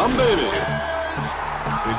Humm, baby.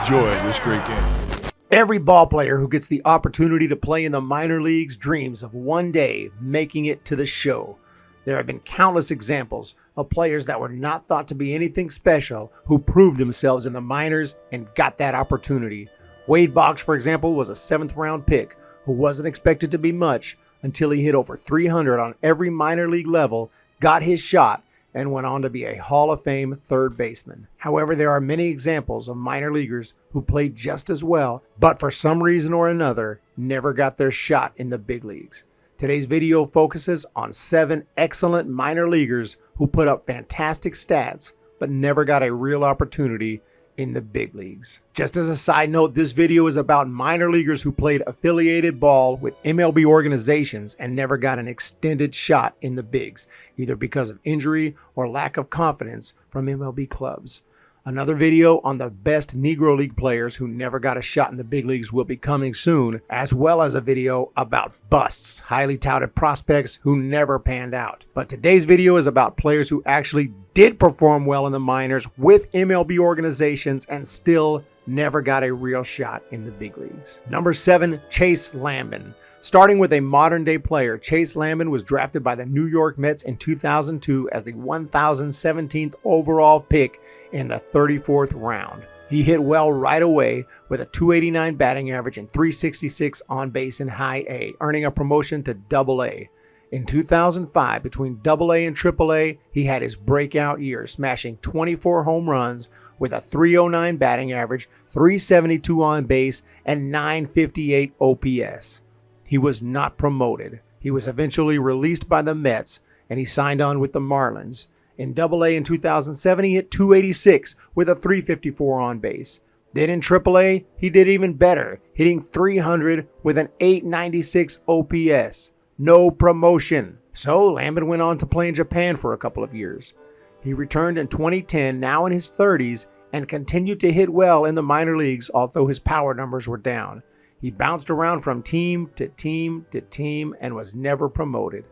Enjoy this great game. Every ball player who gets the opportunity to play in the minor leagues dreams of one day making it to the show. There have been countless examples of players that were not thought to be anything special who proved themselves in the minors and got that opportunity. Wade Boggs, for example, was a 7th round pick who wasn't expected to be much until he hit over 300 on every minor league level, got his shot, and went on to be a Hall of Fame third baseman. However, there are many examples of minor leaguers who played just as well, but for some reason or another, never got their shot in the big leagues. Today's video focuses on 7 excellent minor leaguers who put up fantastic stats, but never got a real opportunity in the big leagues. Just as a side note, this video is about minor leaguers who played affiliated ball with MLB organizations and never got an extended shot in the bigs, either because of injury or lack of confidence from MLB clubs. Another video on the best Negro League players who never got a shot in the big leagues will be coming soon, as well as a video about busts, highly touted prospects who never panned out. But today's video is about players who actually did perform well in the minors with MLB organizations and still never got a real shot in the big leagues. Number 7, Chase Lamben. Starting with a modern-day player, Chase Lamben was drafted by the New York Mets in 2002 as the 1017th overall pick in the 34th round. He hit well right away with a .289 batting average and .366 on base in high A, earning a promotion to Double A. In 2005, between Double A and Triple A, he had his breakout year, smashing 24 home runs with a .309 batting average, .372 on base, and .958 OPS. He was not promoted. He was eventually released by the Mets, and he signed on with the Marlins. In Double A in 2007, he hit .286 with a .354 on base. Then in Triple A, he did even better, hitting .300 with an .896 OPS. No promotion. So Lamben went on to play in Japan for a couple of years. He returned in 2010, now in his 30s, and continued to hit well in the minor leagues, although his power numbers were down. He bounced around from team to team to team and was never promoted.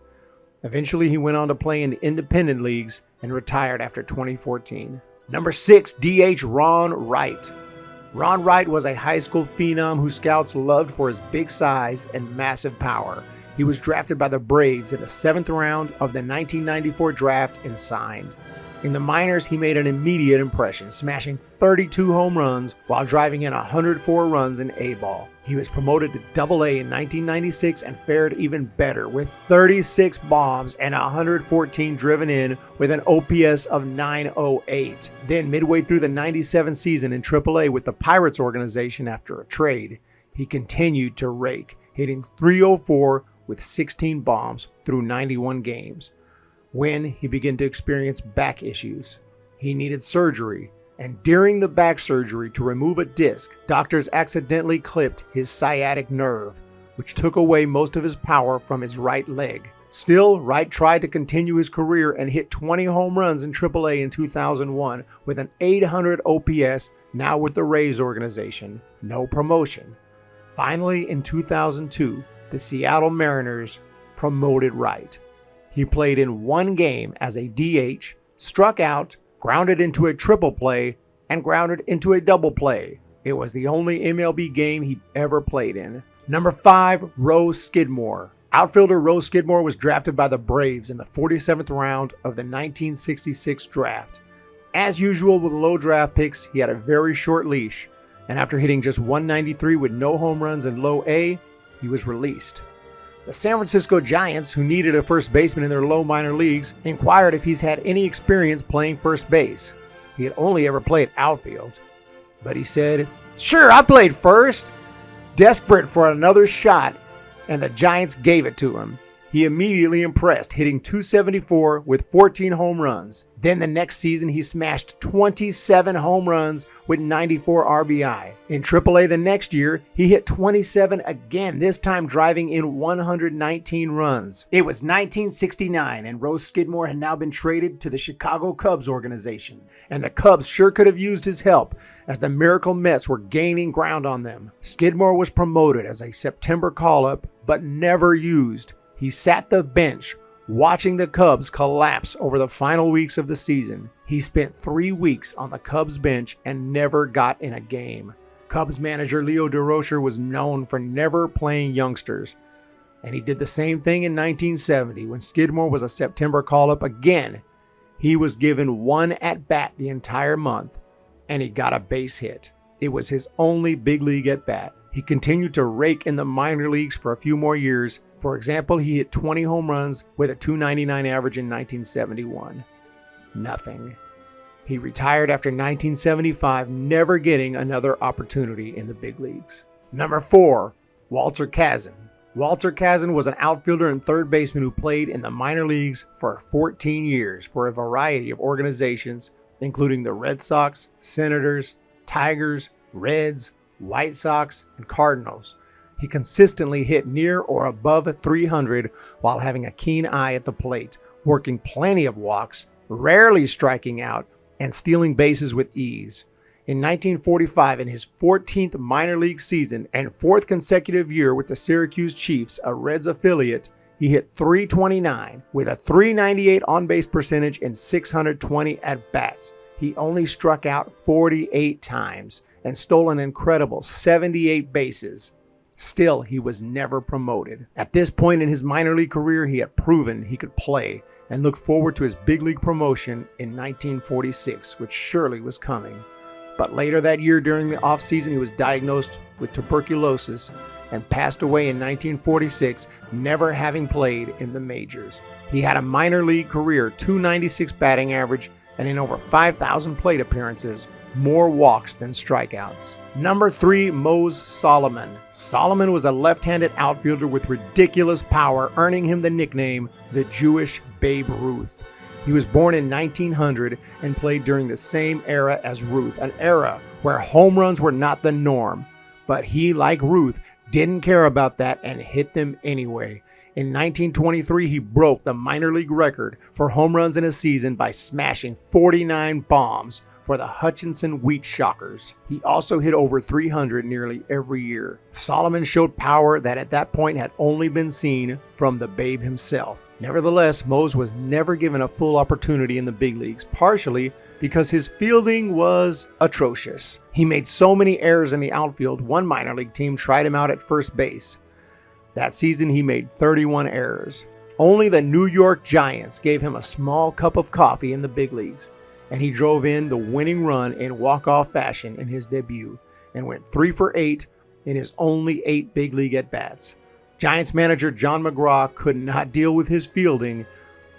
Eventually, he went on to play in the independent leagues and retired after 2014. Number 6, DH Ron Wright. Ron Wright was a high school phenom who scouts loved for his big size and massive power. He was drafted by the Braves in the 7th round of the 1994 draft and signed. In the minors, he made an immediate impression, smashing 32 home runs while driving in 104 runs in A-ball. He was promoted to Double A in 1996 and fared even better with 36 bombs and 114 driven in with an OPS of .908. Then midway through the 97 season in Triple A with the Pirates organization after a trade, he continued to rake, hitting .304 with 16 bombs through 91 games. When he began to experience back issues. He needed surgery, and during the back surgery to remove a disc, doctors accidentally clipped his sciatic nerve, which took away most of his power from his right leg. Still, Wright tried to continue his career and hit 20 home runs in AAA in 2001 with an .800 OPS, now with the Rays organization. No promotion. Finally, in 2002, the Seattle Mariners promoted Wright. He played in one game as a DH, struck out, grounded into a triple play, and grounded into a double play. It was the only MLB game he ever played in. Number 5, Rose Skidmore. Outfielder Rose Skidmore was drafted by the Braves in the 47th round of the 1966 draft. As usual with low draft picks, he had a very short leash, and after hitting just .193 with no home runs in low A, he was released. The San Francisco Giants, who needed a first baseman in their low minor leagues, inquired if he's had any experience playing first base. He had only ever played outfield. But he said, "Sure, I played first." Desperate for another shot, and the Giants gave it to him. He immediately impressed, hitting .274 with 14 home runs. Then the next season, he smashed 27 home runs with 94 RBI. In AAA the next year, he hit 27 again, this time driving in 119 runs. It was 1969, and Rose Skidmore had now been traded to the Chicago Cubs organization. And the Cubs sure could have used his help, as the Miracle Mets were gaining ground on them. Skidmore was promoted as a September call-up, but never used. He sat the bench, Watching the Cubs collapse over the final weeks of the season, he spent 3 weeks on the Cubs bench and never got in a game. Cubs manager Leo Durocher was known for never playing youngsters, and he did the same thing in 1970 when Skidmore was a September call-up again. He was given one at-bat the entire month, and he got a base hit. It was his only big league at-bat. He continued to rake in the minor leagues for a few more years. For example, he hit 20 home runs with a .299 average in 1971. Nothing. He retired after 1975, never getting another opportunity in the big leagues. Number 4, Walter Kazan. Walter Kazan was an outfielder and third baseman who played in the minor leagues for 14 years for a variety of organizations, including the Red Sox, Senators, Tigers, Reds, White Sox, and Cardinals. He consistently hit near or above 300 while having a keen eye at the plate, working plenty of walks, rarely striking out, and stealing bases with ease. In 1945, in his 14th minor league season and 4th consecutive year with the Syracuse Chiefs, a Reds affiliate, he hit .329 with a .398 on-base percentage and 620 at-bats. He only struck out 48 times and stole an incredible 78 bases. Still, he was never promoted. At this point in his minor league career, he had proven he could play and looked forward to his big league promotion in 1946, which surely was coming. But later that year during the offseason, he was diagnosed with tuberculosis and passed away in 1946, never having played in the majors. He had a minor league career, .296 batting average, and in over 5,000 plate appearances, more walks than strikeouts. Number 3, Mose Solomon. Solomon was a left-handed outfielder with ridiculous power, earning him the nickname the Jewish Babe Ruth. He was born in 1900 and played during the same era as Ruth, an era where home runs were not the norm. But he, like Ruth, didn't care about that and hit them anyway. In 1923, he broke the minor league record for home runs in a season by smashing 49 bombs for the Hutchinson Wheat Shockers. He also hit over 300 nearly every year. Solomon showed power that at that point had only been seen from the Babe himself. Nevertheless, Mose was never given a full opportunity in the big leagues, partially because his fielding was atrocious. He made so many errors in the outfield, one minor league team tried him out at first base. That season, he made 31 errors. Only the New York Giants gave him a small cup of coffee in the big leagues, and he drove in the winning run in walk-off fashion in his debut and went 3 for 8 in his only 8 big league at-bats. Giants manager John McGraw could not deal with his fielding,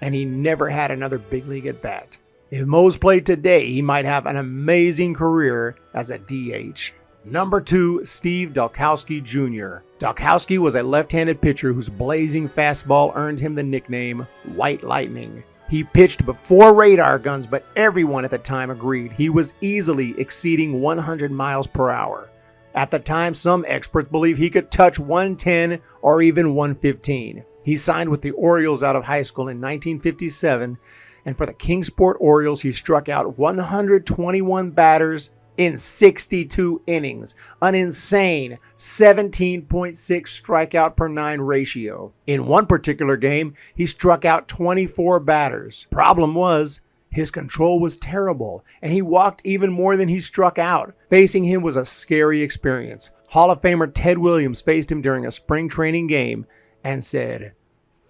and he never had another big league at-bat. If Mose played today, he might have an amazing career as a DH. Number 2, Steve Dalkowski Jr. Dalkowski was a left-handed pitcher whose blazing fastball earned him the nickname White Lightning. He pitched before radar guns, but everyone at the time agreed he was easily exceeding 100 miles per hour. At the time, some experts believe he could touch 110 or even 115. He signed with the Orioles out of high school in 1957, and for the Kingsport Orioles, he struck out 121 batters in 62 innings, an insane 17.6 strikeout per 9 ratio. In one particular game, he struck out 24 batters. Problem was, his control was terrible, and he walked even more than he struck out. Facing him was a scary experience. Hall of Famer Ted Williams faced him during a spring training game and said,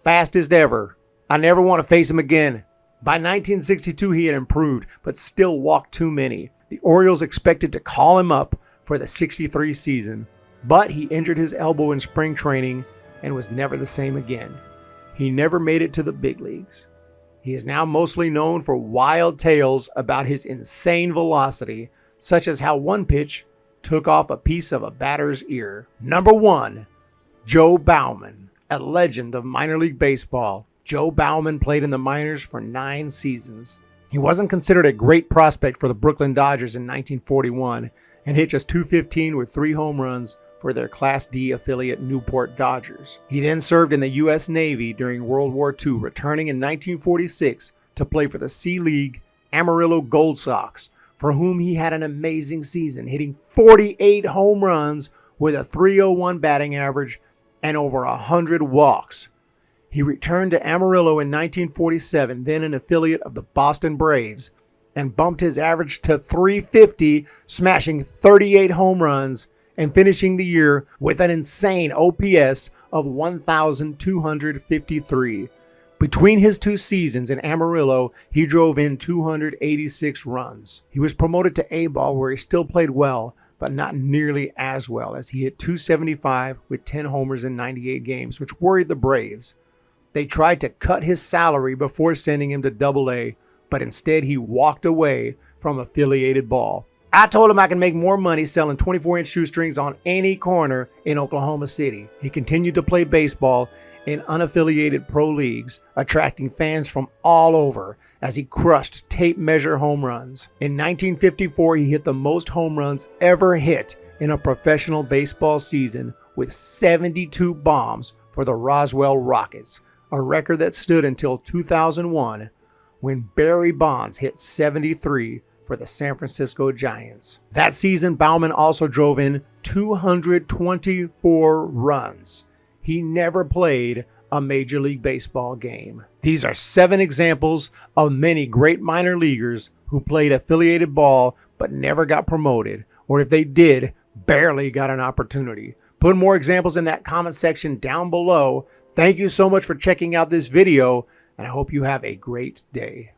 "Fastest ever. I never want to face him again." By 1962, he had improved, but still walked too many. The Orioles expected to call him up for the '63 season, but he injured his elbow in spring training and was never the same again. He never made it to the big leagues. He is now mostly known for wild tales about his insane velocity, such as how one pitch took off a piece of a batter's ear. Number 1, Joe Bauman, a legend of minor league baseball. Joe Bauman played in the minors for 9 seasons. He wasn't considered a great prospect for the Brooklyn Dodgers in 1941 and hit just .215 with 3 home runs for their Class D affiliate Newport Dodgers. He then served in the U.S. Navy during World War II, returning in 1946 to play for the Sea League Amarillo Gold Sox, for whom he had an amazing season, hitting 48 home runs with a .301 batting average and over 100 walks. He returned to Amarillo in 1947, then an affiliate of the Boston Braves, and bumped his average to .350, smashing 38 home runs and finishing the year with an insane OPS of 1,253. Between his 2 seasons in Amarillo, he drove in 286 runs. He was promoted to A-ball, where he still played well, but not nearly as well, as he hit .275 with 10 homers in 98 games, which worried the Braves. They tried to cut his salary before sending him to Double-A, but instead he walked away from affiliated ball. I told him I can make more money selling 24-inch shoestrings on any corner in Oklahoma City. He continued to play baseball in unaffiliated pro leagues, attracting fans from all over as he crushed tape measure home runs. In 1954, he hit the most home runs ever hit in a professional baseball season with 72 bombs for the Roswell Rockets, a record that stood until 2001 when Barry Bonds hit 73 for the San Francisco Giants. That season, Bauman also drove in 224 runs. He never played a Major League Baseball game. These are 7 examples of many great minor leaguers who played affiliated ball but never got promoted, or if they did, barely got an opportunity. Put more examples in that comment section down below. Thank you so much for checking out this video, and I hope you have a great day.